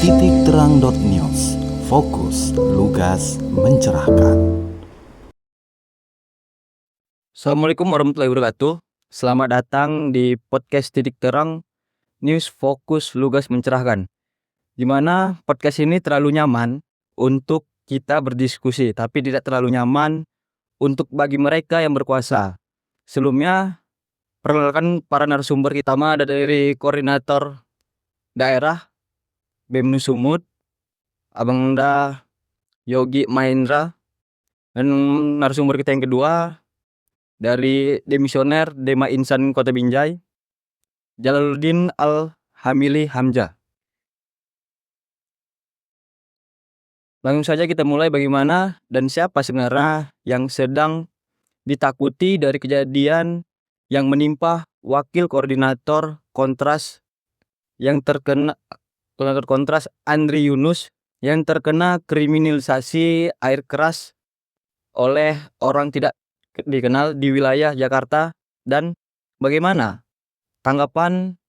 Titikterang.news, fokus lugas mencerahkan. Assalamualaikum warahmatullahi wabarakatuh. Selamat datang di podcast Titik Terang News Fokus Lugas Mencerahkan. Di mana podcast ini terlalu nyaman untuk kita berdiskusi, tapi tidak terlalu nyaman untuk bagi mereka yang berkuasa. Sebelumnya, perkenalkan para narasumber kita ada dari Koordinator Daerah BEM Sumut, Abang Da Yogi Mahendra, dan narasumber kita yang kedua dari Demisioner Dema Insan Kota Binjai, Jalaluddin Al-Hamili Hamzah. Langsung saja kita mulai, bagaimana dan siapa sebenarnya yang sedang ditakuti dari kejadian yang menimpa Wakil Koordinator Kontras Koordinator Kontras Andri Yunus yang terkena kriminalisasi air keras oleh orang tidak dikenal di wilayah Jakarta, dan bagaimana tanggapan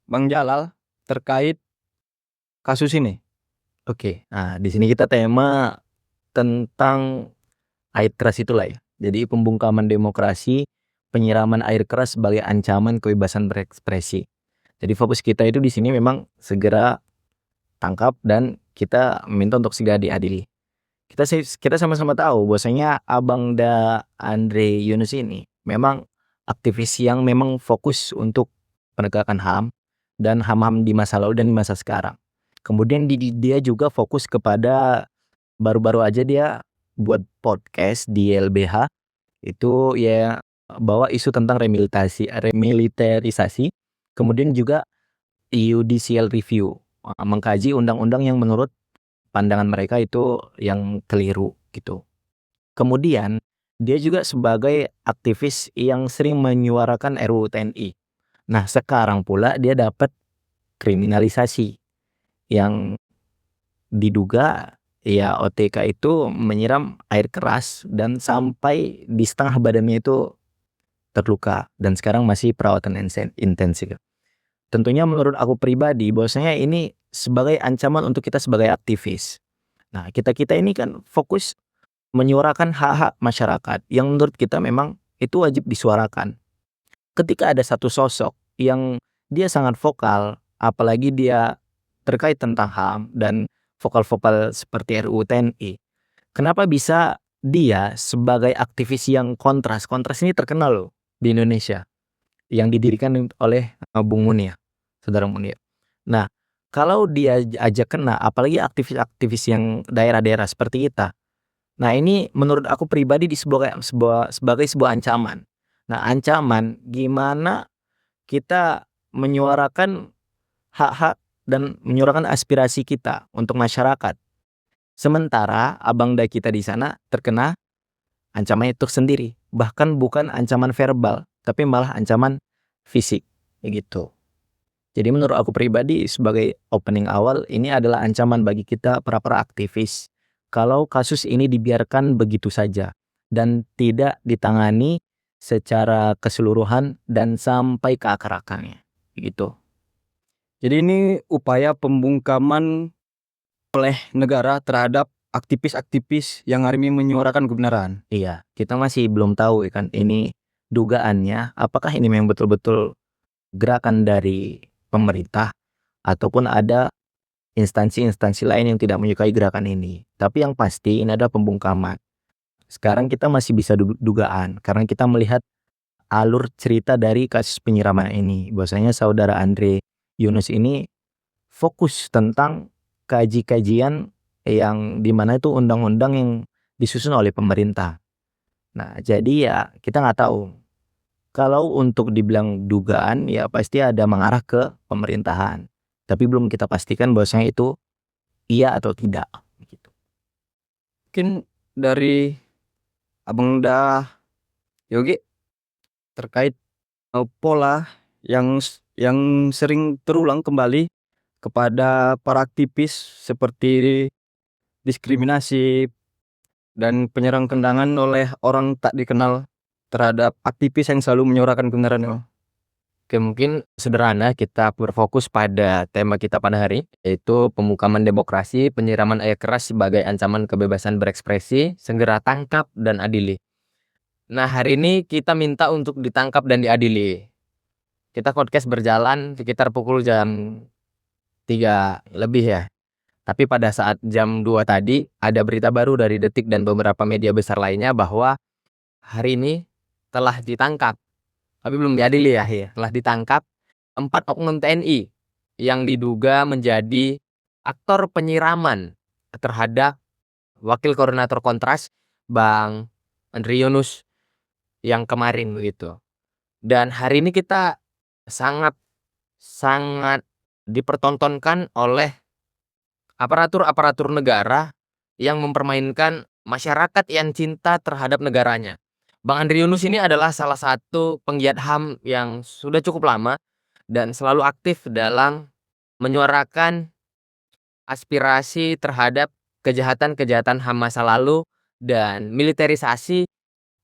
Bang Jalal terkait kasus ini? Oke, nah di sini kita tema tentang air keras itulah ya. Jadi pembungkaman demokrasi, penyiraman air keras sebagai ancaman kebebasan berekspresi. Jadi fokus kita itu di sini memang segera tangkap dan kita minta untuk segera diadili. Kita sama-sama tahu bahwasanya Abang Da Andre Yunus ini memang aktivis yang memang fokus untuk penegakan HAM dan HAM-HAM di masa lalu dan di masa sekarang. Kemudian dia juga fokus kepada baru-baru aja dia buat podcast di LBH itu ya, bawa isu tentang remilitarisasi, kemudian juga judicial review, mengkaji undang-undang yang menurut pandangan mereka itu yang keliru gitu. Kemudian dia juga sebagai aktivis yang sering menyuarakan RUU TNI. Nah sekarang pula dia dapat kriminalisasi yang diduga ya OTK itu menyiram air keras dan sampai di setengah badannya itu terluka dan sekarang masih perawatan intensif. Tentunya menurut aku pribadi bahwasanya ini sebagai ancaman untuk kita sebagai aktivis. Nah kita ini kan fokus menyuarakan hak-hak masyarakat yang menurut kita memang itu wajib disuarakan. Ketika ada satu sosok yang dia sangat vokal, apalagi dia terkait tentang HAM dan vokal-vokal seperti RUU TNI, kenapa bisa dia sebagai aktivis yang kontras ini terkenal loh di Indonesia, yang didirikan oleh Bung Munir, Saudara Munir. Nah kalau dia aja kena, apalagi aktivis-aktivis yang daerah-daerah seperti kita, nah ini menurut aku pribadi sebagai sebuah ancaman. Nah ancaman gimana kita menyuarakan hak-hak dan menyuarakan aspirasi kita untuk masyarakat. Sementara abang da kita di sana terkena ancaman itu sendiri. Bahkan bukan ancaman verbal, tapi malah ancaman fisik. Gitu. Jadi menurut aku pribadi sebagai opening awal, ini adalah ancaman bagi kita para aktivis. Kalau kasus ini dibiarkan begitu saja dan tidak ditangani secara keseluruhan dan sampai ke akar-akarnya. Gitu. Jadi ini upaya pembungkaman oleh negara terhadap aktivis-aktivis yang hari ini menyuarakan kebenaran. Iya, kita masih belum tahu kan ini dugaannya apakah ini memang betul-betul gerakan dari pemerintah ataupun ada instansi-instansi lain yang tidak menyukai gerakan ini. Tapi yang pasti ini ada pembungkaman. Sekarang kita masih bisa dugaan karena kita melihat alur cerita dari kasus penyiraman ini. Bahwasanya saudara Andre Yunus ini fokus tentang kajian yang dimana itu undang-undang yang disusun oleh pemerintah. Nah jadi ya kita nggak tahu. Kalau untuk dibilang dugaan ya pasti ada mengarah ke pemerintahan. Tapi belum kita pastikan bahwasanya itu iya atau tidak. Gitu. Mungkin dari Abang Da Yogi terkait pola yang sering terulang kembali kepada para aktivis seperti diskriminasi dan penyerang kendangan oleh orang tak dikenal terhadap aktivis yang selalu menyuarakan kebenaran. Oke, mungkin sederhana kita berfokus pada tema kita pada hari, yaitu pemukaman demokrasi, penyiraman air keras sebagai ancaman kebebasan berekspresi, segera tangkap dan adili. Nah, hari ini kita minta untuk ditangkap dan diadili. Kita podcast berjalan sekitar pukul jam 3 lebih ya. Tapi pada saat jam 2 tadi ada berita baru dari Detik dan beberapa media besar lainnya bahwa hari ini telah ditangkap, tapi belum diadili ya, telah ditangkap 4 oknum TNI yang diduga menjadi aktor penyiraman terhadap Wakil Koordinator Kontras Bang Andri Yunus yang kemarin begitu. Dan hari ini kita sangat dipertontonkan oleh aparatur-aparatur negara yang mempermainkan masyarakat yang cinta terhadap negaranya. Bang Andri Yunus ini adalah salah satu penggiat HAM yang sudah cukup lama dan selalu aktif dalam menyuarakan aspirasi terhadap kejahatan-kejahatan HAM masa lalu dan militerisasi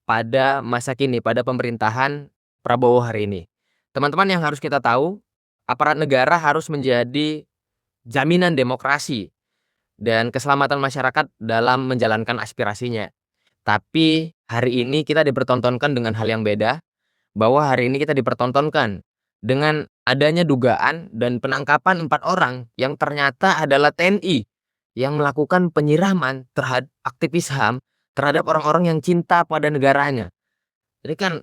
pada masa kini, pada pemerintahan Prabowo hari ini. Teman-teman yang harus kita tahu, aparat negara harus menjadi jaminan demokrasi dan keselamatan masyarakat dalam menjalankan aspirasinya. Tapi hari ini kita dipertontonkan dengan hal yang beda, bahwa hari ini kita dipertontonkan dengan adanya dugaan dan penangkapan 4 orang yang ternyata adalah TNI yang melakukan penyiraman terhadap aktivis HAM terhadap orang-orang yang cinta pada negaranya. Jadi kan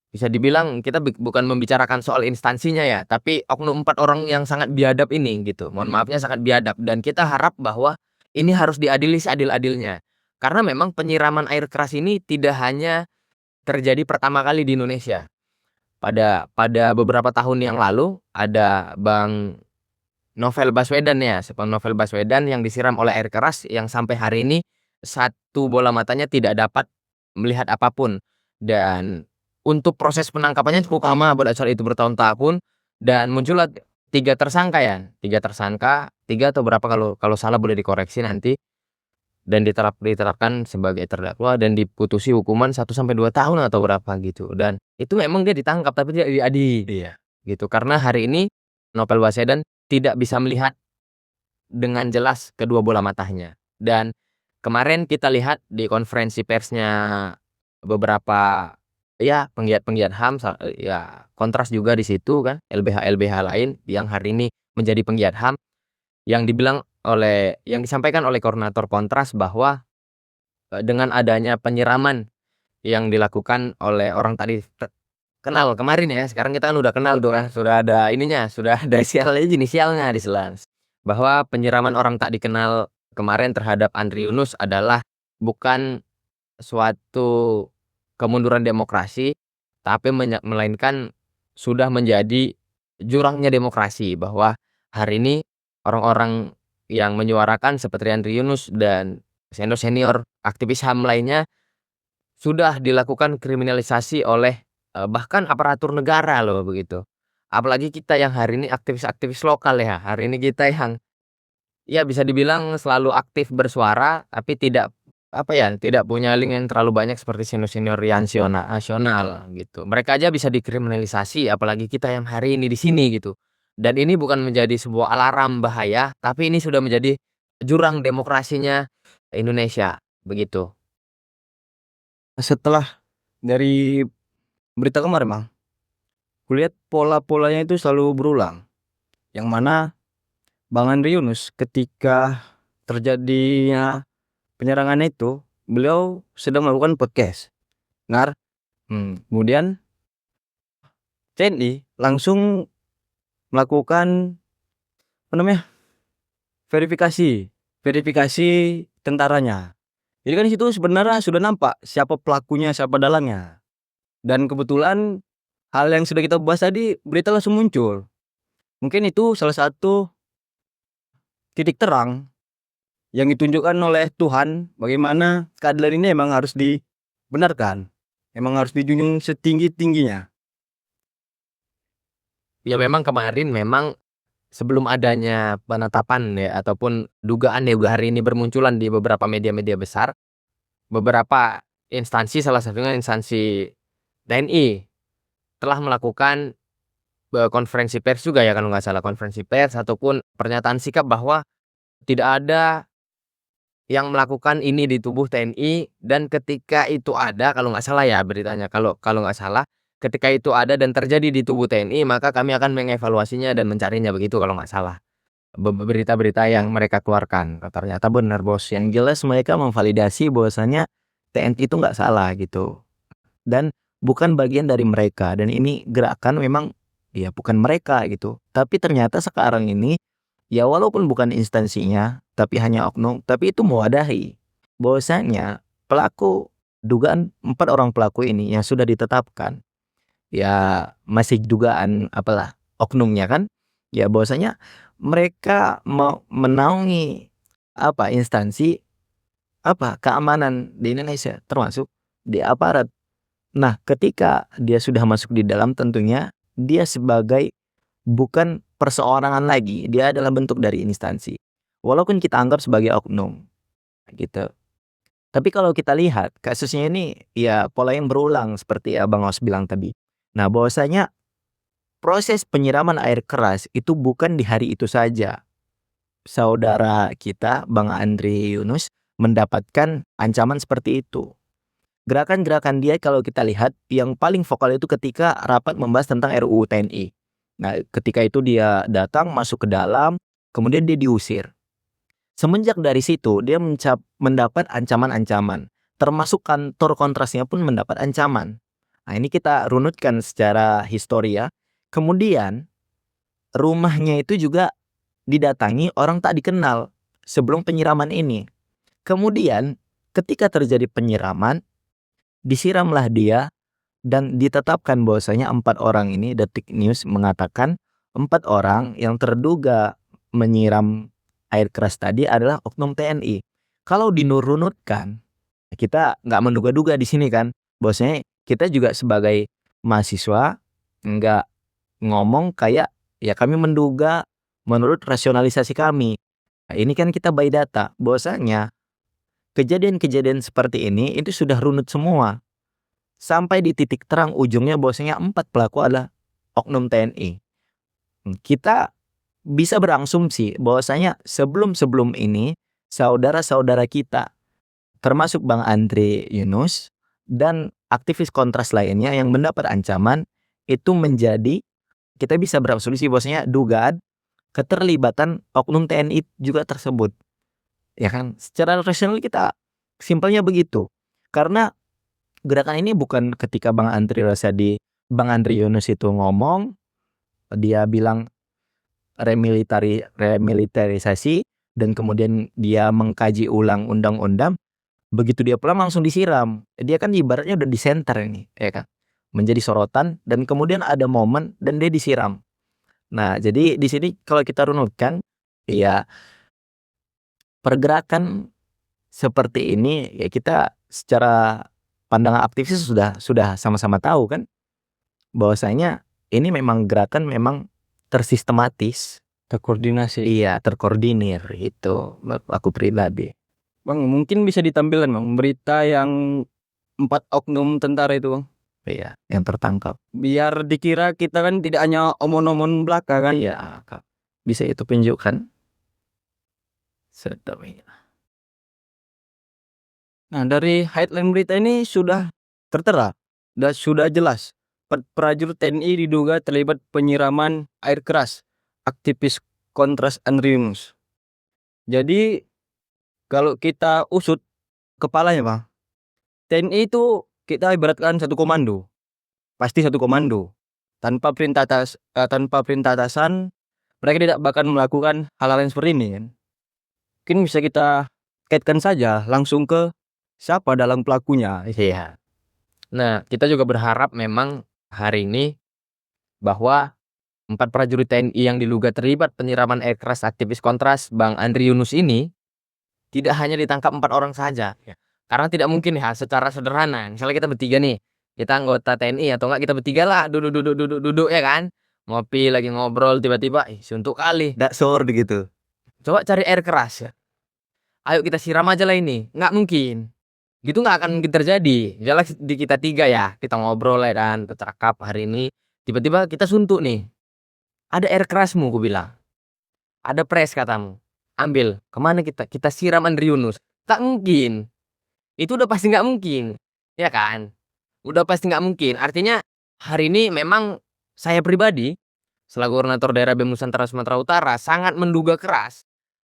bisa dibilang kita bukan membicarakan soal instansinya ya, tapi oknum 4 orang yang sangat biadab ini gitu. Mohon maafnya sangat biadab, dan kita harap bahwa ini harus diadili seadil-adilnya. Karena memang penyiraman air keras ini tidak hanya terjadi pertama kali di Indonesia. Pada beberapa tahun yang lalu ada Bang Novel Baswedan ya, Bang Novel Baswedan yang disiram oleh air keras yang sampai hari ini satu bola matanya tidak dapat melihat apapun. Dan untuk proses penangkapannya cukup lama, pada saat itu bertahun-tahun, dan muncullah 3 tersangka ya, 3 tersangka, 3 atau berapa kalau salah boleh dikoreksi nanti, dan diterapkan sebagai terdakwa dan diputusi hukuman 1 sampai 2 tahun atau berapa gitu. Dan itu memang dia ditangkap tapi tidak diadili. Iya. Gitu. Karena hari ini Novel Baswedan tidak bisa melihat dengan jelas kedua bola matanya. Dan kemarin kita lihat di konferensi persnya beberapa ya penggiat-penggiat HAM ya, Kontras juga di situ kan, LBH lain yang hari ini menjadi penggiat HAM, yang disampaikan oleh koordinator Kontras bahwa dengan adanya penyiraman yang dilakukan oleh orang tadi kenal kemarin ya, sekarang kita kan udah kenal tuh kan, sudah ada ininya, sudah ada inisialnya di Selans, bahwa penyiraman orang tak dikenal kemarin terhadap Andri Yunus adalah bukan suatu kemunduran demokrasi, tapi melainkan sudah menjadi jurangnya demokrasi, bahwa hari ini orang-orang yang menyuarakan seperti Andri Yunus dan senior aktivis HAM lainnya sudah dilakukan kriminalisasi oleh bahkan aparatur negara loh begitu. Apalagi kita yang hari ini aktivis-aktivis lokal ya, hari ini kita yang ya bisa dibilang selalu aktif bersuara tapi tidak punya link yang terlalu banyak seperti senior-senior yang nasional gitu. Mereka aja bisa dikriminalisasi, apalagi kita yang hari ini di sini gitu. Dan ini bukan menjadi sebuah alarm bahaya, tapi ini sudah menjadi jurang demokrasinya Indonesia begitu. Setelah dari berita kemarin, Bang, kulihat pola-polanya itu selalu berulang. Yang mana Bang Andri Yunus ketika terjadinya penyerangan itu, beliau sedang melakukan podcast. Kemudian TNI langsung melakukan verifikasi tentaranya. Jadi kan di situ sebenarnya sudah nampak siapa pelakunya, siapa dalangnya. Dan kebetulan hal yang sudah kita bahas tadi, berita langsung muncul. Mungkin itu salah satu titik terang yang ditunjukkan oleh Tuhan, bagaimana keadilan ini emang harus dibenarkan, emang harus dijunjung setinggi-tingginya. Ya memang kemarin sebelum adanya penetapan ya ataupun dugaan ya hari ini bermunculan di beberapa media-media besar, beberapa instansi, salah satunya instansi TNI telah melakukan konferensi pers juga ya kalau nggak salah, konferensi pers ataupun pernyataan sikap bahwa tidak ada yang melakukan ini di tubuh TNI, dan ketika itu ada, kalau nggak salah ya beritanya, kalau kalau nggak salah, ketika itu ada dan terjadi di tubuh TNI, maka kami akan mengevaluasinya dan mencarinya, begitu kalau nggak salah. Berita-berita yang mereka keluarkan, ternyata benar bos. Yang jelas mereka memvalidasi bahwasanya TNI itu nggak salah gitu. Dan bukan bagian dari mereka. Dan ini gerakan memang ya bukan mereka gitu. Tapi ternyata sekarang ini ya walaupun bukan instansinya, tapi hanya oknum, tapi itu mewadahi bahwasanya pelaku dugaan 4 orang pelaku ini yang sudah ditetapkan, ya masih dugaan apalah oknumnya kan, ya bahwasanya mereka mau menaungi apa instansi apa keamanan di Indonesia termasuk di aparat. Nah, ketika dia sudah masuk di dalam tentunya dia sebagai bukan perseorangan lagi, dia adalah bentuk dari instansi. Walaupun kita anggap sebagai oknum, gitu. Tapi kalau kita lihat kasusnya ini ya pola yang berulang seperti Abang Os bilang tadi. Nah, bahwasanya proses penyiraman air keras itu bukan di hari itu saja. Saudara kita Bang Andri Yunus mendapatkan ancaman seperti itu. Gerakan-gerakan dia kalau kita lihat yang paling vokal itu ketika rapat membahas tentang RUU TNI. Nah, ketika itu dia datang masuk ke dalam, kemudian dia diusir. Semenjak dari situ dia mendapat ancaman-ancaman, termasuk kantor kontrasnya pun mendapat ancaman. Nah, ini kita runutkan secara historia. Kemudian rumahnya itu juga didatangi orang tak dikenal sebelum penyiraman ini. Kemudian ketika terjadi penyiraman, disiramlah dia dan ditetapkan bahwasanya 4 orang ini, Detik News mengatakan 4 orang yang terduga menyiram air keras tadi adalah oknum TNI. Kalau dinurunutkan, kita nggak menduga-duga di sini kan, bahwasanya kita juga sebagai mahasiswa nggak ngomong kayak ya kami menduga menurut rasionalisasi kami. Nah, ini kan kita by data, bahwasanya kejadian-kejadian seperti ini itu sudah runut semua. Sampai di titik terang ujungnya bahwasanya 4 pelaku adalah oknum TNI. Kita bisa berasumsi bahwasanya sebelum-sebelum ini saudara-saudara kita termasuk Bang Andri Yunus dan aktivis kontras lainnya yang mendapat ancaman itu menjadi, kita bisa berasumsi bahwasanya dugaan keterlibatan oknum TNI juga tersebut. Ya kan, secara rasional kita simpelnya begitu. Karena gerakan ini bukan ketika Bang Andri Yunus itu ngomong, dia bilang remilitarisasi dan kemudian dia mengkaji ulang undang-undang, begitu dia pulang langsung disiram. Dia kan ibaratnya udah disenter ini, ya kan, menjadi sorotan dan kemudian ada momen dan dia disiram. Nah, jadi di sini kalau kita runutkan, ya pergerakan seperti ini ya kita secara pandangan aktivis sudah sama-sama tahu kan bahwasanya ini memang gerakan memang tersistematis, Terkoordinasi. iya terkoordinir itu aku pribadi. Bang, mungkin bisa ditampilkan Bang berita yang 4 oknum tentara itu Bang. Iya, yang tertangkap. Biar dikira kita kan tidak hanya omon-omon belaka kan. Iya, bisa itu tunjukkan. Sedap ini. Nah, dari headline berita ini sudah tertera dan sudah jelas prajurit TNI diduga terlibat penyiraman air keras aktivis kontras Andri Yunus. Jadi kalau kita usut kepalanya Bang, TNI itu kita ibaratkan satu komando, pasti satu komando. Tanpa perintah atasan mereka tidak bakal melakukan hal-hal yang seperti ini kan. Mungkin bisa kita kaitkan saja langsung ke siapa dalam pelakunya. Iya. Nah, kita juga berharap memang hari ini bahwa 4 prajurit TNI yang diduga terlibat penyiraman air keras aktivis kontras Bang Andri Yunus ini tidak hanya ditangkap 4 orang saja. Karena tidak mungkin ya secara sederhana. Misalnya kita bertiga nih, kita anggota TNI atau enggak kita bertiga lah duduk ya kan. Ngopi lagi ngobrol tiba-tiba suntuk kali. Daksor gitu. Coba cari air keras ya. Ayo kita siram aja lah ini. Nggak mungkin. Gitu nggak akan mungkin terjadi. Misalnya di kita 3 ya, kita ngobrol ya kan, kita cakap hari ini. Tiba-tiba kita suntuk nih. Ada air kerasmu, ku bilang. Ada pres katamu. Ambil. Kemana kita? Kita siram Andri Yunus. Tak mungkin. Itu udah pasti nggak mungkin. Ya kan? Udah pasti nggak mungkin. Artinya hari ini memang saya pribadi selaku koordinator daerah BEM Nusantara Sumatera Utara sangat menduga keras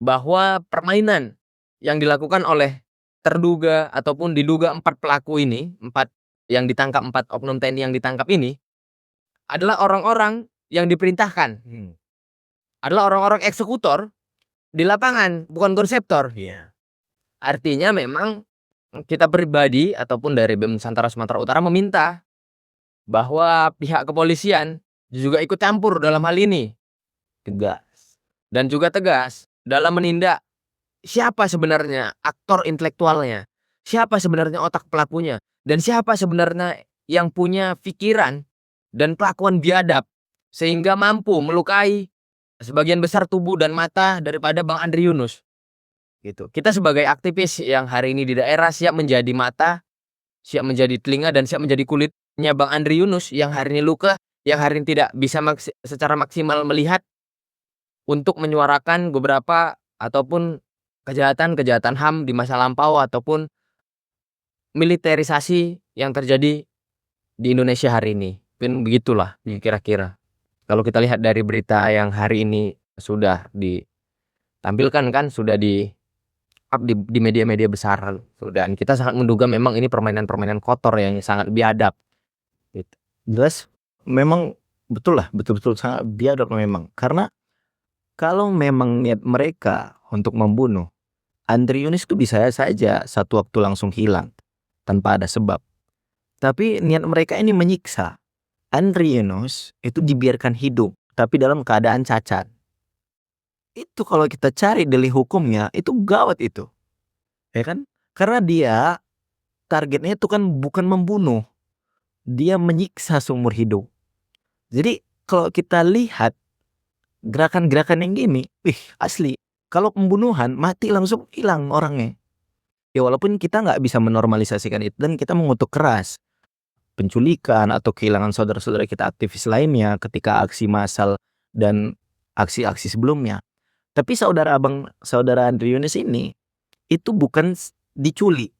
bahwa permainan yang dilakukan oleh terduga ataupun diduga 4 pelaku ini, 4 yang ditangkap, 4 oknum TNI yang ditangkap ini adalah orang-orang yang diperintahkan. Adalah orang-orang eksekutor di lapangan, bukan konseptor. Artinya memang kita pribadi ataupun dari BEM Nusantara Sumatera Utara meminta bahwa pihak kepolisian juga ikut campur dalam hal ini. Tegas. Dan juga tegas dalam menindak siapa sebenarnya aktor intelektualnya, siapa sebenarnya otak pelakunya, dan siapa sebenarnya yang punya pikiran dan kelakuan biadab sehingga mampu melukai sebagian besar tubuh dan mata daripada Bang Andri Yunus. Gitu. Kita sebagai aktivis yang hari ini di daerah siap menjadi mata, siap menjadi telinga, dan siap menjadi kulitnya Bang Andri Yunus yang hari ini luka, yang hari ini tidak bisa secara maksimal melihat, untuk menyuarakan beberapa ataupun kejahatan-kejahatan HAM di masa lampau ataupun militerisasi yang terjadi di Indonesia hari ini. Mungkin begitulah kira-kira. Kalau kita lihat dari berita yang hari ini sudah ditampilkan kan, sudah di up di media-media besar, dan kita sangat menduga memang ini permainan-permainan kotor yang sangat biadab. Gitu. Jelas memang betul lah, betul-betul sangat biadab memang. Karena kalau memang niat mereka untuk membunuh, Andri Yunus itu bisa saja satu waktu langsung hilang tanpa ada sebab. Tapi niat mereka ini menyiksa. Andri Yunus itu dibiarkan hidup, tapi dalam keadaan cacat. Itu kalau kita cari delik hukumnya, itu gawat itu. Ya kan? Karena dia targetnya itu kan bukan membunuh. Dia menyiksa seumur hidup. Jadi kalau kita lihat gerakan-gerakan yang gini, asli. Kalau pembunuhan, mati langsung hilang orangnya. Ya walaupun kita nggak bisa menormalisasikan itu dan kita mengutuk keras penculikan atau kehilangan saudara-saudara kita aktivis lainnya ketika aksi massal dan aksi-aksi sebelumnya. Tapi saudara Andri Yunus ini itu bukan diculik.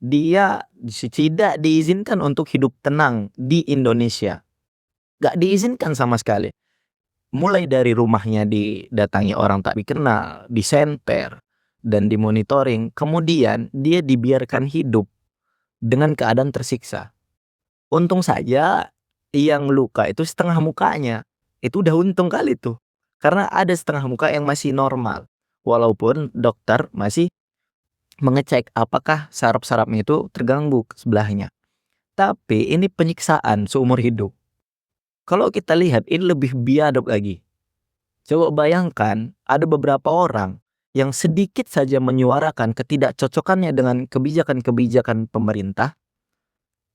Dia tidak diizinkan untuk hidup tenang di Indonesia. Gak diizinkan sama sekali. Mulai dari rumahnya didatangi orang tak dikenal, disenter, dan dimonitoring. Kemudian dia dibiarkan hidup dengan keadaan tersiksa. Untung saja yang luka itu setengah mukanya. Itu udah untung kali tuh. Karena ada setengah muka yang masih normal. Walaupun dokter masih mengecek apakah saraf-sarafnya itu terganggu sebelahnya. Tapi ini penyiksaan seumur hidup. Kalau kita lihat ini lebih biadab lagi. Coba bayangkan ada beberapa orang yang sedikit saja menyuarakan ketidakcocokannya dengan kebijakan-kebijakan pemerintah.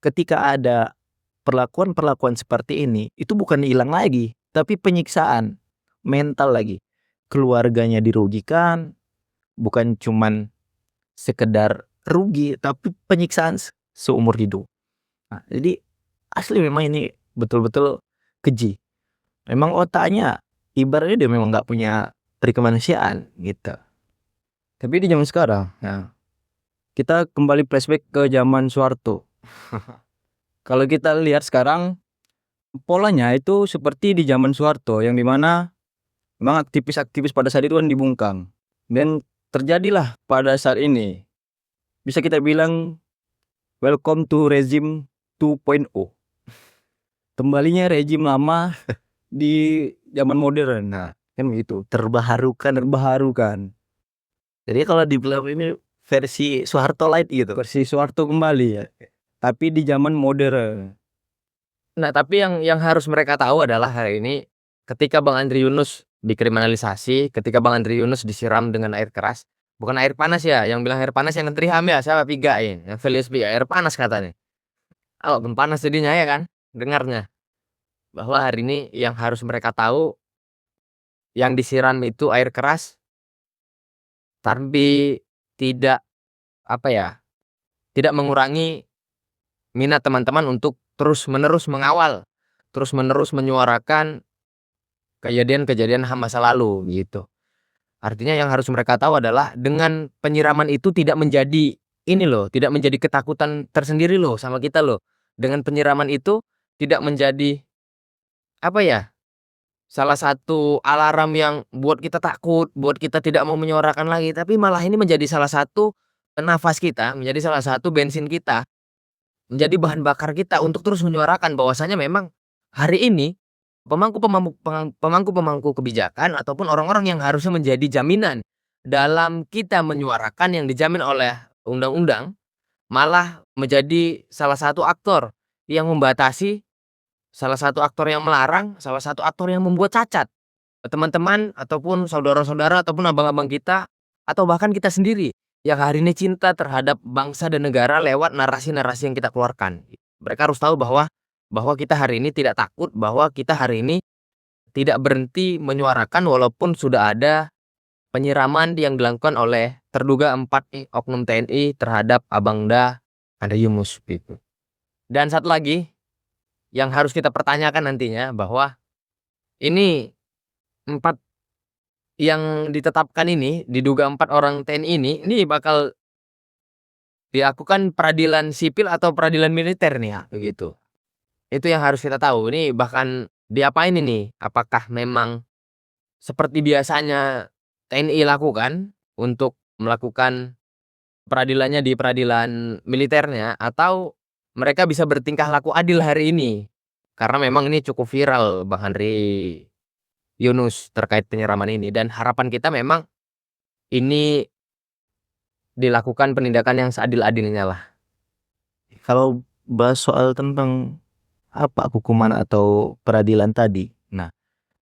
Ketika ada perlakuan-perlakuan seperti ini, itu bukan hilang lagi, tapi penyiksaan mental lagi. Keluarganya dirugikan, bukan cuman sekedar rugi, tapi penyiksaan seumur hidup. Nah, jadi asli memang ini betul-betul keji. Memang otaknya ibaratnya dia memang nggak punya kemanusiaan gitu. Tapi di zaman sekarang, kita kembali flashback ke zaman Soeharto. Kalau kita lihat sekarang, polanya itu seperti di zaman Soeharto, yang dimana memang aktivis-aktivis pada saat itu kan dibungkam. Dan terjadilah pada saat ini, bisa kita bilang welcome to rezim 2.0. Kembalinya rezim lama di zaman modern. Nah, kan begitu. Terbaharukan. Jadi kalau di film ini versi Soeharto light gitu. Versi Soeharto kembali ya. Tapi di zaman modern. Nah, tapi yang harus mereka tahu adalah hari ini ketika Bang Andri Yunus dikriminalisasi, ketika Bang Andri Yunus disiram dengan air keras, bukan air panas ya, yang bilang air panas yang Menteri HAM ya, siapa pigain, yang Felius Piga, air panas katanya. Oh, panas jadinya ya kan, dengarnya. Bahwa hari ini yang harus mereka tahu, yang disiram itu air keras, tapi tidak tidak mengurangi minat teman-teman untuk terus-menerus mengawal, terus-menerus menyuarakan kejadian-kejadian HAM masa lalu gitu. Artinya yang harus mereka tahu adalah dengan penyiraman itu tidak menjadi ini loh, tidak menjadi ketakutan tersendiri loh sama kita loh. Dengan penyiraman itu tidak menjadi apa ya? Salah satu alarm yang buat kita takut, buat kita tidak mau menyuarakan lagi, tapi malah ini menjadi salah satu nafas kita, menjadi salah satu bensin kita, menjadi bahan bakar kita untuk terus menyuarakan bahwasanya memang hari ini pemangku-pemangku kebijakan ataupun orang-orang yang harusnya menjadi jaminan dalam kita menyuarakan yang dijamin oleh undang-undang malah menjadi salah satu aktor yang membatasi, salah satu aktor yang melarang, salah satu aktor yang membuat cacat teman-teman ataupun saudara-saudara ataupun abang-abang kita atau bahkan kita sendiri yang hari ini cinta terhadap bangsa dan negara lewat narasi-narasi yang kita keluarkan. Mereka harus tahu bahwa kita hari ini tidak takut, bahwa kita hari ini tidak berhenti menyuarakan walaupun sudah ada penyiraman yang dilakukan oleh terduga 4 oknum TNI terhadap Abangda Andri Yunus gitu. Dan satu lagi yang harus kita pertanyakan nantinya bahwa ini 4 yang ditetapkan ini, diduga 4 orang TNI ini bakal dilakukan peradilan sipil atau peradilan militer nih ya, begitu. Itu yang harus kita tahu. Ini bahkan diapain ini? Apakah memang seperti biasanya TNI lakukan untuk melakukan peradilannya di peradilan militernya atau mereka bisa bertingkah laku adil hari ini? Karena memang ini cukup viral Bang Andri Yunus terkait penyiraman ini dan harapan kita memang ini dilakukan penindakan yang seadil-adilnya lah. Kalau bahas soal tentang apa hukuman atau peradilan tadi. Nah,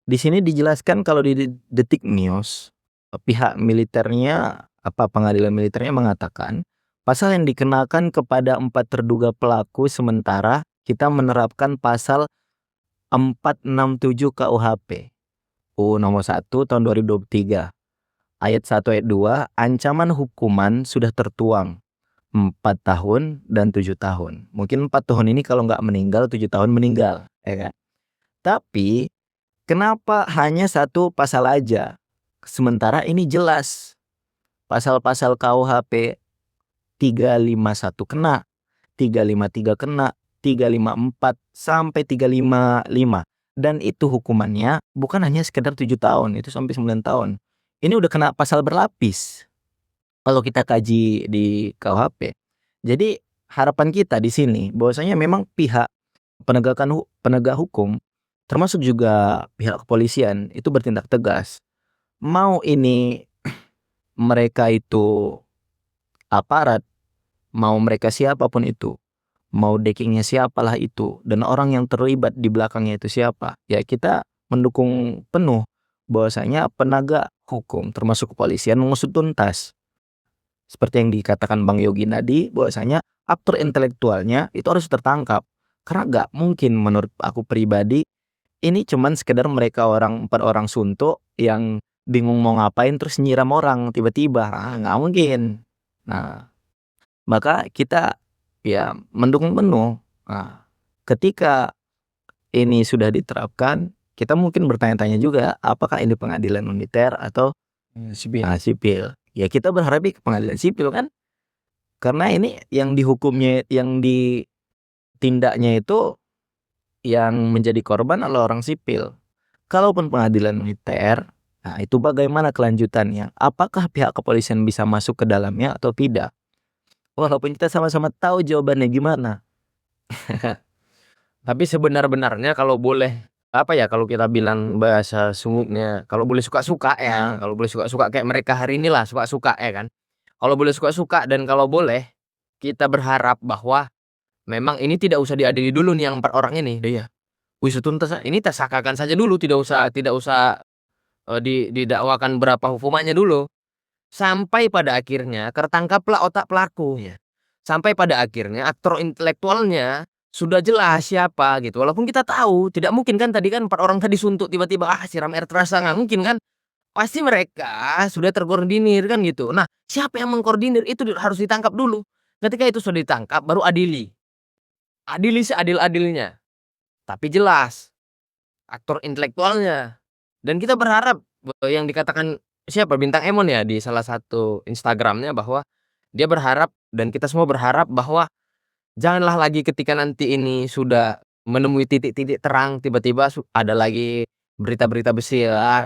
di sini dijelaskan kalau di Detik News, pihak militernya pengadilan militernya mengatakan pasal yang dikenakan kepada 4 terduga pelaku sementara kita menerapkan pasal 467 KUHP. Nomor 1 tahun 2023. Ayat 1 ayat 2, ancaman hukuman sudah tertuang 4 tahun dan 7 tahun. Mungkin 4 tahun ini kalau nggak meninggal, 7 tahun meninggal, ya kan? Tapi kenapa hanya 1 pasal aja? Sementara ini jelas pasal-pasal KUHP 351 kena, 353 kena, 354 sampai 355. Dan itu hukumannya bukan hanya sekedar 7 tahun, itu sampai 9 tahun. Ini udah kena pasal berlapis kalau kita kaji di KUHP. Jadi harapan kita di sini bahwasanya memang pihak penegak hukum termasuk juga pihak kepolisian itu bertindak tegas. Mau ini mereka itu aparat, mau mereka siapapun itu, mau deckingnya siapalah itu, dan orang yang terlibat di belakangnya itu siapa, ya kita mendukung penuh bahwasanya penegak hukum termasuk kepolisian mengusut tuntas. Seperti yang dikatakan Bang Yogi tadi, bahwasanya aktor intelektualnya itu harus tertangkap. Karena gak mungkin menurut aku pribadi ini cuman sekedar mereka 4 orang suntuk yang bingung mau ngapain terus nyiram orang tiba-tiba. Gak mungkin. Nah, maka kita ya mendukung penuh. Nah, ketika ini sudah diterapkan, kita mungkin bertanya-tanya juga apakah ini pengadilan militer atau sipil. Ya kita berharap ke pengadilan sipil kan, karena ini yang dihukumnya, yang ditindaknya itu yang menjadi korban adalah orang sipil. Kalaupun pengadilan militer, nah itu bagaimana kelanjutannya? Apakah pihak kepolisian bisa masuk ke dalamnya atau tidak? Walaupun kita sama-sama tahu jawabannya gimana. Tapi sebenar-benarnya kalau boleh kalau kita bilang bahasa sungguhnya, kalau boleh suka-suka ya, kalau boleh suka-suka kayak mereka hari inilah suka-suka ya kan. Kalau boleh suka-suka dan kalau boleh kita berharap bahwa memang ini tidak usah diadili dulu nih yang 4 orang ini. Iya. Usut tuntas ini tersangkakan saja dulu, tidak usah didakwakan berapa hukumannya dulu. Sampai pada akhirnya tertangkaplah otak pelaku ya. Sampai pada akhirnya aktor intelektualnya sudah jelas siapa gitu. Walaupun kita tahu tidak mungkin kan tadi kan 4 orang tadi suntuk tiba-tiba siram air terasa, nggak mungkin kan. Pasti mereka sudah terkoordinir kan gitu. Nah, siapa yang mengkoordinir itu harus ditangkap dulu. Ketika itu sudah ditangkap baru adili. Adili seadil-adilnya. Tapi jelas aktor intelektualnya Dan kita berharap yang dikatakan siapa Bintang Emon ya di salah satu Instagramnya bahwa dia berharap dan kita semua berharap bahwa janganlah lagi ketika nanti ini sudah menemui titik-titik terang tiba-tiba ada lagi berita-berita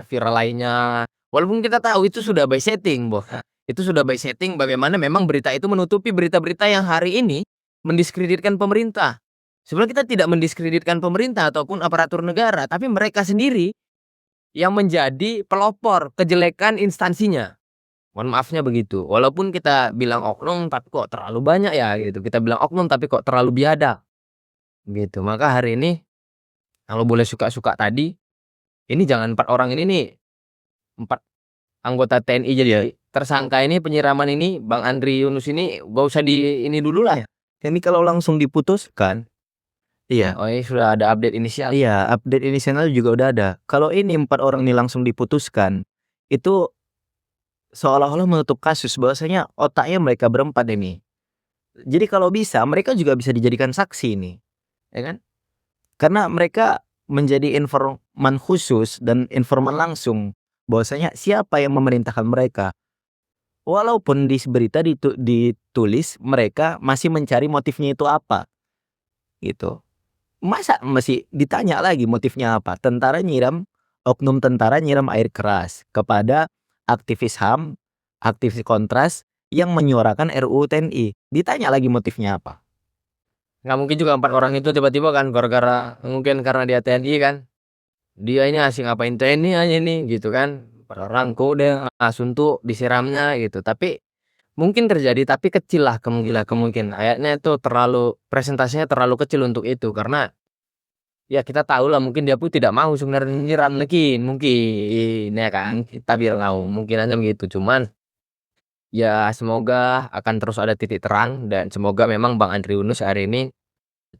viral lainnya. Walaupun kita tahu itu sudah by setting, Itu sudah by setting bagaimana memang berita itu menutupi berita-berita yang hari ini mendiskreditkan pemerintah. Sebenarnya kita tidak mendiskreditkan pemerintah ataupun aparatur negara, tapi mereka sendiri yang menjadi pelopor kejelekan instansinya. Mohon maafnya begitu. Walaupun kita bilang oknum tapi kok terlalu banyak ya gitu. Kita bilang oknum tapi kok terlalu biadab. Gitu. Maka hari ini kalau boleh suka-suka tadi, ini jangan 4 orang ini nih, 4 anggota TNI jadi tersangka ini penyiraman ini Bang Andri Yunus ini gak usah di ini dulu lah ya. Ini kalau langsung diputuskan, iya, Oh ini sudah ada update inisial. iya, update inisial juga udah ada. Kalau ini 4 orang ini langsung diputuskan, itu seolah-olah menutup kasus bahwasanya otaknya mereka berempat ini. Jadi kalau bisa mereka juga bisa dijadikan saksi ini, ya kan? Karena mereka menjadi informan khusus dan informan langsung bahwasanya siapa yang memerintahkan mereka. Walaupun di berita ditulis mereka masih mencari motifnya itu apa, gitu. Masa masih ditanya lagi motifnya apa? Oknum tentara nyiram air keras kepada aktivis HAM, aktivis kontras yang menyuarakan RUU TNI. Ditanya lagi motifnya apa? Nggak mungkin juga 4 orang itu tiba-tiba kan gara-gara mungkin karena dia TNI kan. Dia ini asing ngapain TNI aja nih gitu kan. 4 orang kok dia suntuk disiramnya gitu. Tapi mungkin terjadi tapi kecil lah kemungkinan. Kayaknya itu presentasinya terlalu kecil untuk itu karena ya kita tahu lah mungkin dia pun tidak mau sebenarnya nyiram mungkin ya kan kita bilang mungkin aja begitu cuman ya semoga akan terus ada titik terang dan semoga memang Bang Andri Yunus hari ini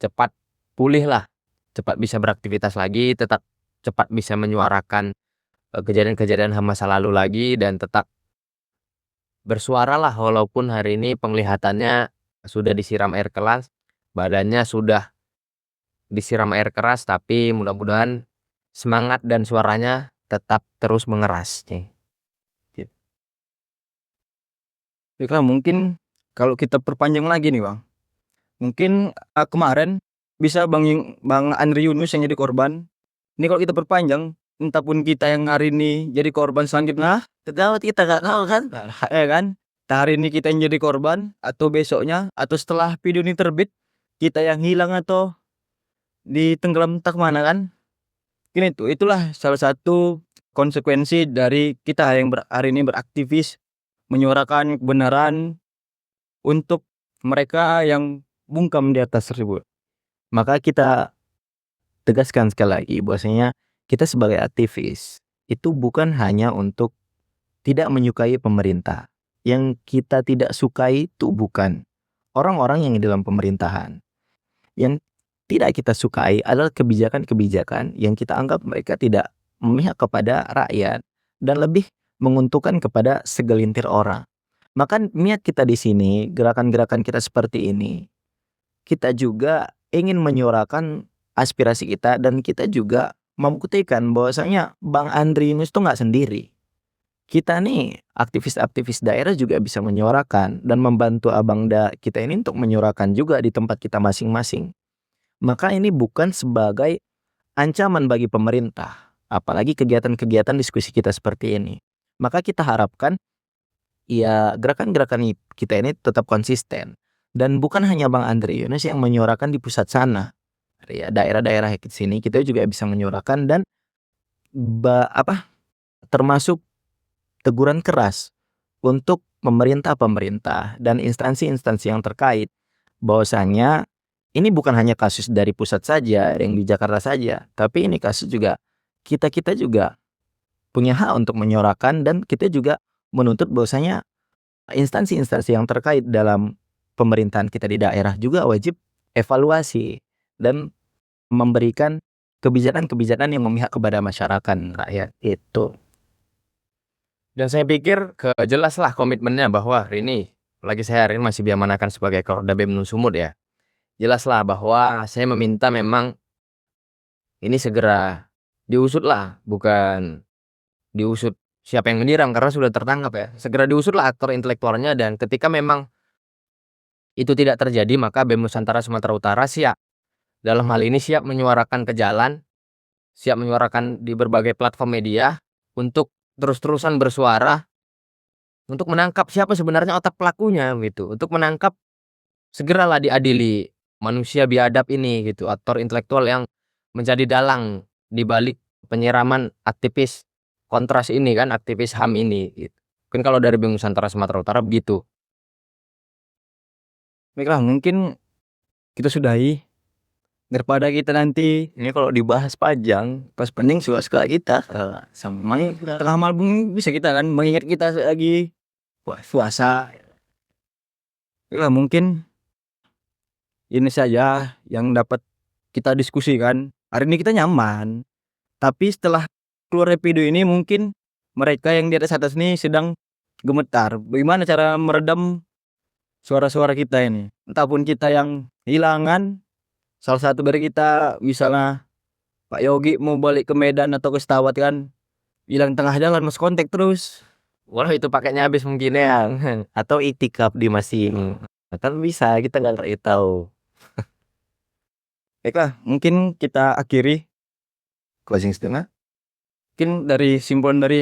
cepat pulih lah, cepat bisa beraktivitas lagi, tetap cepat bisa menyuarakan kejadian-kejadian masa lalu lagi dan tetap bersuara lah walaupun hari ini penglihatannya sudah disiram air keras, badannya sudah disiram air keras tapi mudah-mudahan semangat dan suaranya tetap terus mengeras nih. Baiklah, mungkin kalau kita perpanjang lagi nih Bang. Mungkin kemarin bisa Bang Andri Yunus yang jadi korban. Ini kalau kita perpanjang, entah pun kita yang hari ini jadi korban selanjutnya, ketahuan kita gak tahu kan? Ya kan? Hari ini kita yang jadi korban atau besoknya atau setelah video ini terbit kita yang hilang atau ditenggelam entah kemana kan? Ini itulah salah satu konsekuensi dari kita yang hari ini beraktivis menyuarakan kebenaran untuk mereka yang bungkam di atas tersebut. Maka kita tegaskan sekali lagi bahwasanya kita sebagai aktivis itu bukan hanya untuk tidak menyukai pemerintah. Yang kita tidak sukai itu bukan orang-orang yang di dalam pemerintahan. Yang tidak kita sukai adalah kebijakan-kebijakan yang kita anggap mereka tidak memihak kepada rakyat dan lebih menguntungkan kepada segelintir orang. Maka niat kita di sini, gerakan-gerakan kita seperti ini, kita juga ingin menyuarakan aspirasi kita dan kita juga membuktikan bahwasanya Bang Andri Yunus itu nggak sendiri. Kita nih aktivis-aktivis daerah juga bisa menyuarakan dan membantu abangda kita ini untuk menyuarakan juga di tempat kita masing-masing. Maka ini bukan sebagai ancaman bagi pemerintah, apalagi kegiatan-kegiatan diskusi kita seperti ini. Maka kita harapkan ya gerakan-gerakan kita ini tetap konsisten dan bukan hanya Bang Andri Yunus yang menyuarakan di pusat sana. Ya, daerah-daerah di sini kita juga bisa menyuarakan dan termasuk teguran keras untuk pemerintah-pemerintah dan instansi-instansi yang terkait bahwasanya ini bukan hanya kasus dari pusat saja yang di Jakarta saja, tapi ini kasus juga kita juga punya hak untuk menyuarakan dan kita juga menuntut bahwasanya instansi-instansi yang terkait dalam pemerintahan kita di daerah juga wajib evaluasi dan memberikan kebijakan-kebijakan yang memihak kepada masyarakat rakyat itu. Dan saya pikir jelas lah komitmennya bahwa hari ini saya hari ini masih diamanahkan sebagai Kapolda BEM Sumut ya. Jelaslah bahwa saya meminta memang ini segera diusut lah, bukan diusut siapa yang menyiram karena sudah tertangkap ya. Segera diusutlah aktor intelektualnya, dan ketika memang itu tidak terjadi maka BEM Nusantara Sumatera Utara siap. Dalam hal ini siap menyuarakan ke jalan, siap menyuarakan di berbagai platform media untuk terus-terusan bersuara untuk menangkap siapa sebenarnya otak pelakunya gitu. Untuk menangkap, segeralah diadili manusia biadab ini gitu, aktor intelektual yang menjadi dalang di balik penyiraman aktivis kontras ini kan, aktivis HAM ini gitu. Mungkin kalau dari BEM Nusantara Sumatera Utara begitu. Baiklah, mungkin kita sudahi daripada kita nanti ini kalau dibahas panjang pas pening suka-suka kita sama tengah malam bisa kita kan mengingat kita lagi puasa. Baiklah, mungkin ini saja yang dapat kita diskusikan. Hari ini kita nyaman, tapi setelah keluar episode ini mungkin mereka yang di atas ini sedang gemetar. Bagaimana cara meredam suara-suara kita ini? Entah pun kita yang hilangan, salah satu dari kita misalnya Pak Yogi mau balik ke Medan atau ke Setabat kan, hilang tengah jalan mas kontak terus. Walau itu pakainya habis mungkin ya. Atau itikaf di masjid. Kan bisa, kita nggak tahu. Baiklah, mungkin kita akhiri Closing statement. mungkin dari simpulan dari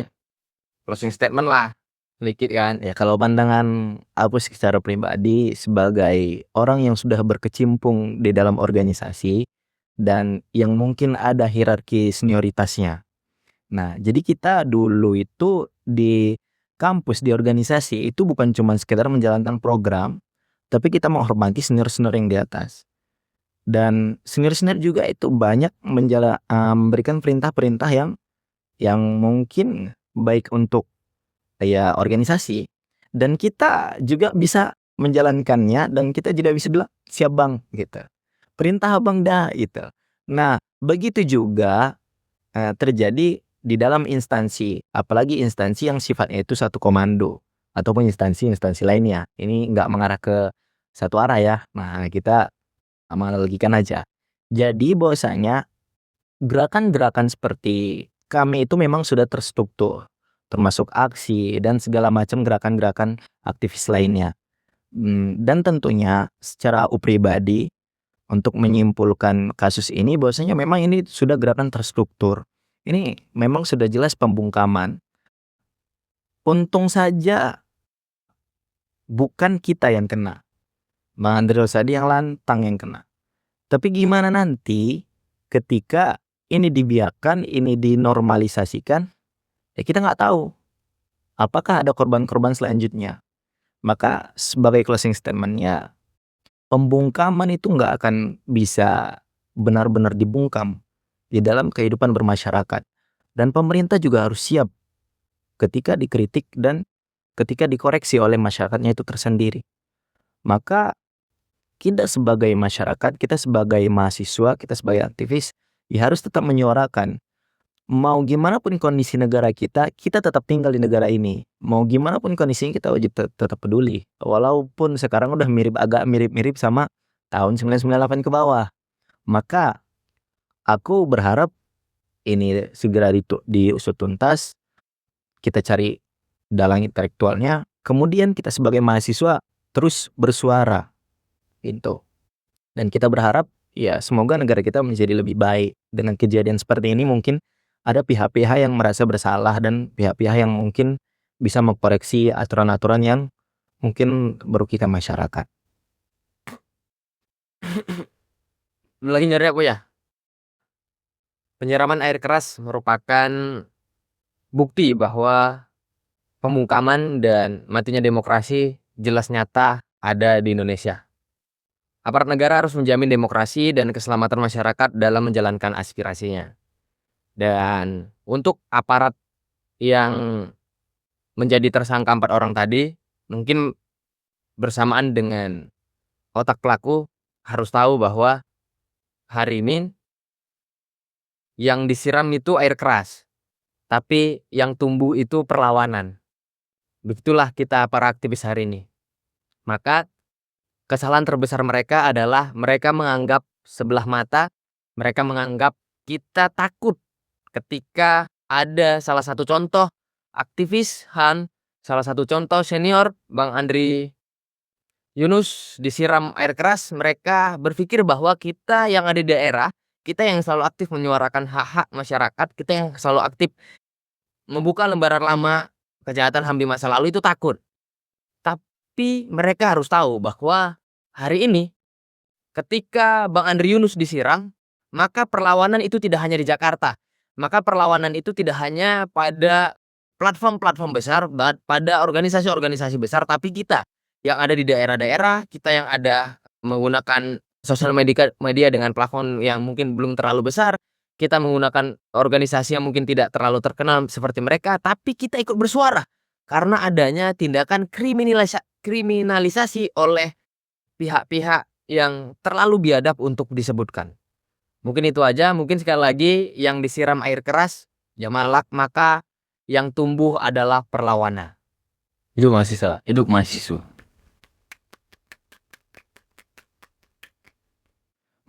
Closing statement lah sedikit kan. Ya, kalau pandangan aku secara pribadi sebagai orang yang sudah berkecimpung di dalam organisasi dan yang mungkin ada hierarki senioritasnya. Nah, jadi kita dulu itu di kampus, di organisasi itu bukan cuma sekedar menjalankan program, tapi kita menghormati senior-senior yang di atas. Dan senior-senior juga itu banyak memberikan perintah-perintah yang mungkin baik untuk ya organisasi, dan kita juga bisa menjalankannya, dan kita juga bisa bilang siap bang gitu, perintah abang dah gitu. Nah, begitu juga terjadi di dalam instansi, apalagi instansi yang sifatnya itu satu komando ataupun instansi-instansi lainnya. Ini nggak mengarah ke satu arah ya. Nah, kita analogikan aja. Jadi bahwasanya gerakan-gerakan seperti kami itu memang sudah terstruktur, termasuk aksi dan segala macam gerakan-gerakan aktivis lainnya. Dan tentunya secara pribadi untuk menyimpulkan kasus ini bahwasanya memang ini sudah gerakan terstruktur. Ini memang sudah jelas pembungkaman. Untung saja bukan kita yang kena, Bang Andre Rosadi yang lantang yang kena. Tapi gimana nanti ketika ini dibiarkan, ini dinormalisasikan, ya kita nggak tahu apakah ada korban-korban selanjutnya. Maka sebagai closing statement-nya, pembungkaman itu nggak akan bisa benar-benar dibungkam di dalam kehidupan bermasyarakat. Dan pemerintah juga harus siap ketika dikritik dan ketika dikoreksi oleh masyarakatnya itu tersendiri. Maka kita sebagai masyarakat, kita sebagai mahasiswa, kita sebagai aktivis, ya harus tetap menyuarakan. Mau gimana pun kondisi negara kita tetap tinggal di negara ini. Mau gimana pun kondisinya, kita wajib tetap peduli. Walaupun sekarang udah agak mirip-mirip sama tahun 1998 ke bawah. Maka aku berharap ini segera diusut tuntas. Kita cari dalang intelektualnya. Kemudian kita sebagai mahasiswa terus bersuara. Itu. Dan kita berharap ya semoga negara kita menjadi lebih baik. Dengan kejadian seperti ini mungkin ada pihak-pihak yang merasa bersalah dan pihak-pihak yang mungkin bisa mengkoreksi aturan-aturan yang mungkin merugikan masyarakat. Lagi nyari aku ya. Penyiraman air keras merupakan bukti bahwa pembungkaman dan matinya demokrasi jelas nyata ada di Indonesia. Aparat negara harus menjamin demokrasi dan keselamatan masyarakat dalam menjalankan aspirasinya. Dan untuk aparat yang menjadi tersangka 4 orang tadi, mungkin bersamaan dengan otak pelaku harus tahu bahwa hari ini yang disiram itu air keras, tapi yang tumbuh itu perlawanan. Begitulah kita para aktivis hari ini. Maka kesalahan terbesar mereka adalah mereka menganggap sebelah mata, mereka menganggap kita takut ketika ada salah satu contoh aktivis HAM, salah satu contoh senior Bang Andri Yunus disiram air keras, mereka berpikir bahwa kita yang ada di daerah, kita yang selalu aktif menyuarakan hak-hak masyarakat, kita yang selalu aktif membuka lembaran lama kejahatan HAM di masa lalu itu takut. Tapi mereka harus tahu bahwa hari ini ketika Bang Andri Yunus disiram, maka perlawanan itu tidak hanya di Jakarta. Maka perlawanan itu tidak hanya pada platform-platform besar, pada organisasi-organisasi besar, tapi kita yang ada di daerah-daerah, kita yang ada menggunakan sosial media dengan platform yang mungkin belum terlalu besar, kita menggunakan organisasi yang mungkin tidak terlalu terkenal seperti mereka, tapi kita ikut bersuara karena adanya tindakan kriminalisasi oleh pihak-pihak yang terlalu biadab untuk disebutkan. Mungkin itu aja, mungkin sekali lagi yang disiram air keras, jamalak, maka yang tumbuh adalah perlawanan. Hidup mahasiswa, hidup mahasiswa.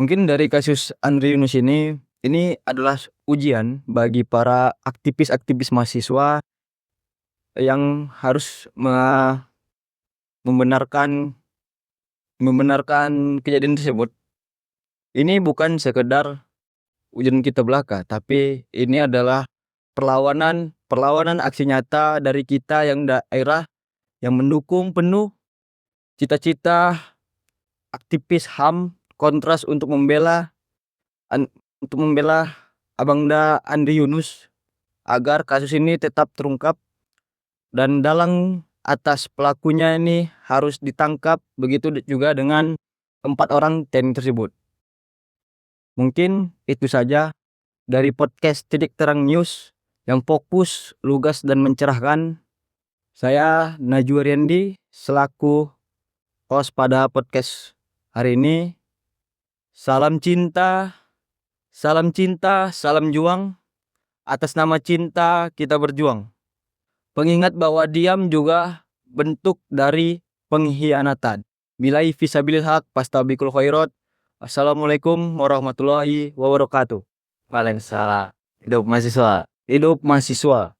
Mungkin dari kasus Andri Yunus ini adalah ujian bagi para aktivis-aktivis mahasiswa yang harus membenarkan kejadian tersebut. Ini bukan sekedar ujian kita belaka, tapi ini adalah perlawanan aksi nyata dari kita yang daerah yang mendukung penuh cita-cita aktivis HAM kontras untuk membela Abangda Andri Yunus agar kasus ini tetap terungkap dan dalang atas pelakunya ini harus ditangkap, begitu juga dengan 4 orang TNI tersebut. Mungkin itu saja dari podcast Titik Terang News yang fokus, lugas dan mencerahkan. Saya Najwa Riendi selaku host pada podcast hari ini. Salam cinta, salam juang. Atas nama cinta kita berjuang. Pengingat bahwa diam juga bentuk dari pengkhianatan. Billahi fisabilil haq, fastabiqul khairat. Assalamualaikum warahmatullahi wabarakatuh. Waalaikumsalam. Hidup mahasiswa. Hidup mahasiswa.